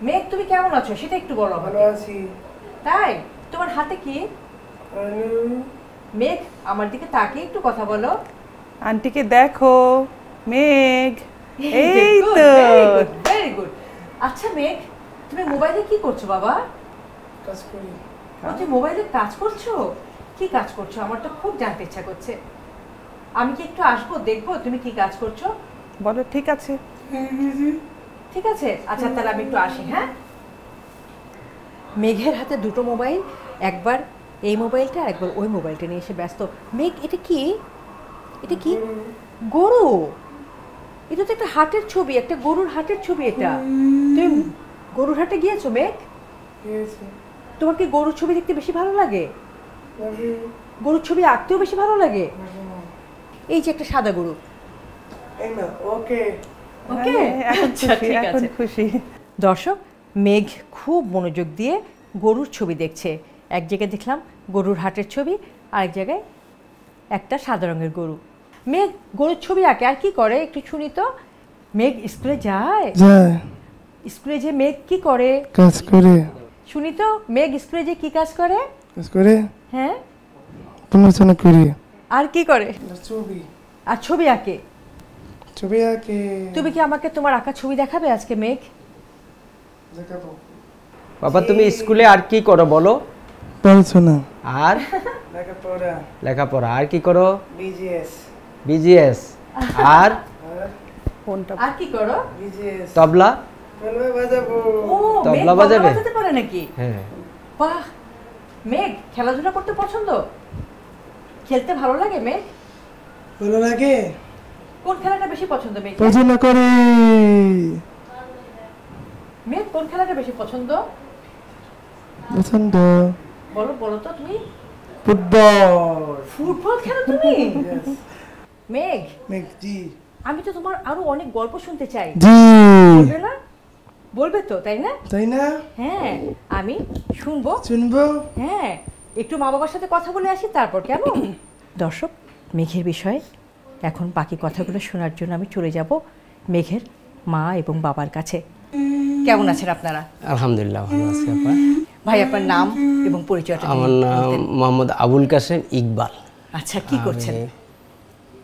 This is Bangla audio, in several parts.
মেঘ তুমি কেমন আছো সেটা একটু বলো ভালো আছি। তাই তোমার হাতে কি? মেঘ আমার দিকে তাকিয়ে একটু কথা বলো। আন্টিকে দেখো মেঘ, এই তো ভেরি গুড। আচ্ছা মেঘ, তুমি মোবাইলে কি করছো বাবা? কাজ করি। তুমি মোবাইলে কাজ করছো? কি কাজ করছো? আমার তো খুব জানতে ইচ্ছা করছে। আমি কি একটু আসবো, দেখবো তুমি কি কাজ করছো? বলো ঠিক আছে। ঠিক আছে, আচ্ছা তাহলে আমি একটু আসি। হ্যাঁ, মেঘের হাতে দুটো মোবাইল, একবার এই মোবাইলটা একবার ওই মোবাইলটা নিয়ে এসে ব্যস্ত। মেঘ এটা কি? এটা কি? গরু। এটা তো একটা হাটের ছবি, একটা গরুর হাটের ছবি। এটা তুমি গরুর হাটে গিয়েছো মেঘ? তোমার কি গরুর ছবি দেখতে বেশি ভালো লাগে? গরুর ছবি আঁকতেও বেশি ভালো লাগে? এই যে একটা সাদা গরু। ওকে ওকে, আচ্ছা ঠিক আছে, খুশি। দর্শক, মেঘ খুব মনোযোগ দিয়ে গরুর ছবি দেখছে। এক জায়গায় দেখলাম গরুর হাটের ছবি, আরেক জায়গায় একটা সাদা রঙের গরু। মেঘ গরুর ছবি আঁকে, আর কি করে একটু শুনি তো। মেঘ স্কুলে যায়? স্কুলে যে মেঘ কি করে? কাজ করে। শুনি তো, মেঘ স্কুলে যে কি কাজ করে? কাজ করে। হ্যাঁ, পড়াশোনা করি। আর কি করে? ছবি। আর ছবি আঁকে। ছবি আঁকে। তুমি কি আমাকে তোমার আঁকা ছবি দেখাবে আজকে মেঘ? দেখাবো। বাবা তুমি স্কুলে আর কি করো বলো? পড়াশোনা। আর লেখাপড়া। লেখাপড়া। আর কি করো? বিজিএস। বিজিএস। আর ফোনটা আর কি করো? বিজিএস। তবলা। তবলা বাজাবো। ও, মেঘ তবলা বাজাবে? বাজাতে পারে নাকি? হ্যাঁ। বাহ, মেঘ খেলাধুলা করতে পছন্দ? খেলতে ভালো লাগে মেঘ? ভালো লাগে। কোন খেলাটা বেশি পছন্দ মেঘ? পছন্দ করে। মেঘ কোন খেলাটা বেশি পছন্দ? পছন্দ। বলো বলো তো তুমি। ফুটবল। ফুটবল খেলো তুমি? মেঘ, মেঘ জি। আমি তো তোমার আরো অনেক গল্প শুনতে চাই। জি। বলবে না? বলবে তো, তাই না? তাই না? হ্যাঁ, আমি শুনবো। শুনবো। হ্যাঁ, একটু মা বাবার সাথে কথা বলে আসি, তারপর কেমন? দর্শক, মেঘের বিষয়ে এখন বাকি কথাগুলো শোনার জন্য আমি চলে যাব মেঘের মা এবং বাবার কাছে। কেমন আছেন আপনারা? আলহামদুলিল্লাহ ভালো আছি আপা। ভাই আপনার নাম এবং পরিচয়টা যদি আমার নাম বলতেন। মোহাম্মদ আবুল কাসেম ইকবাল। আচ্ছা, কি করছেন?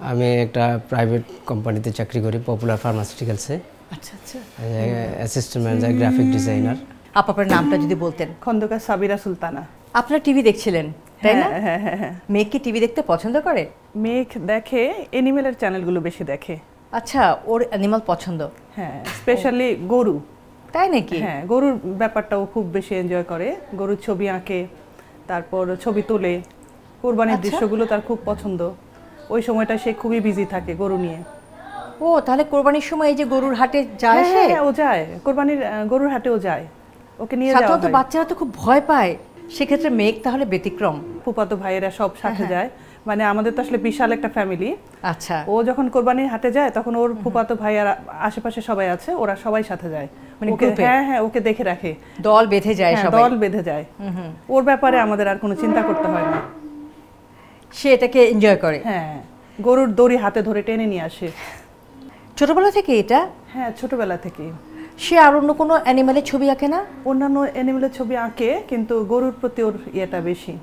আমি একটা প্রাইভেট কোম্পানিতে চাকরি করি, পপুলার ফার্মাসিউটিক্যালসে। আচ্ছা আচ্ছা, অ্যাসিস্ট্যান্ট ম্যানেজার, গ্রাফিক ডিজাইনার। আপনার নামটা যদি বলতেন। খন্দকার সাবিরা সুলতানা। আপনার টিভি দেখছিলেন তাই না? হ্যাঁ হ্যাঁ হ্যাঁ। মেঘ কি টিভি দেখতে পছন্দ করে? মেঘ দেখে অ্যানিমেলের চ্যানেলগুলো বেশি দেখে। আচ্ছা, ওর অ্যানিমাল পছন্দ? হ্যাঁ, স্পেশালি গরু। তাই নাকি? হ্যাঁ, গরুর ব্যাপারটা ও খুব বেশি এনজয় করে। গরুর ছবি আঁকে, তারপর ছবি তোলে। কোরবানির দৃশ্যগুলো তার খুব পছন্দ। ওই সময়টা সে খুবই বিজি থাকে গরু নিয়ে। ও, তাহলে কোরবানির সময় এই যে গরুর হাটে যায় সে? হ্যাঁ, ও যায় কোরবানির গরুর হাটেও যায়। ওকে নিয়ে যাওয়া সাধারণত হয়। বাচ্চারা তো খুব ভয় পায়, সেক্ষেত্রে মেঘ তাহলে ব্যতিক্রম। ফুফাতো ভাইয়েরা সব সাথে যায়। মানে আমাদের তো আসলে বিশাল একটা ফ্যামিলি। আচ্ছা, ও যখন কোরবানির হাটে যায় তখন ওর ফুফাতো ভাই আর আশেপাশে সবাই আছে, ওরা সবাই সাথে যায়। মানে ওকে, গ্রুপে? হ্যাঁ হ্যাঁ, ওকে দেখে রাখে। দল বেঁধে যায় হ্যাঁ, সবাই? দল বেঁধে যায়। ওর ব্যাপারে আমাদের আর কোনো চিন্তা করতে হয় না। সে এটাকে এনজয় করে? হ্যাঁ, গরুর দড়ি হাতে ধরে টেনে নিয়ে আসে। ছোটবেলা থেকে এটা? হ্যাঁ, ছোটবেলা থেকে। সে আর অন্য কোনো অ্যানিমালের ছবি আঁকে না? অন্যান্য অ্যানিমেলের ছবি আঁকে, কিন্তু গরুর প্রতি ওর ইয়েটা বেশি।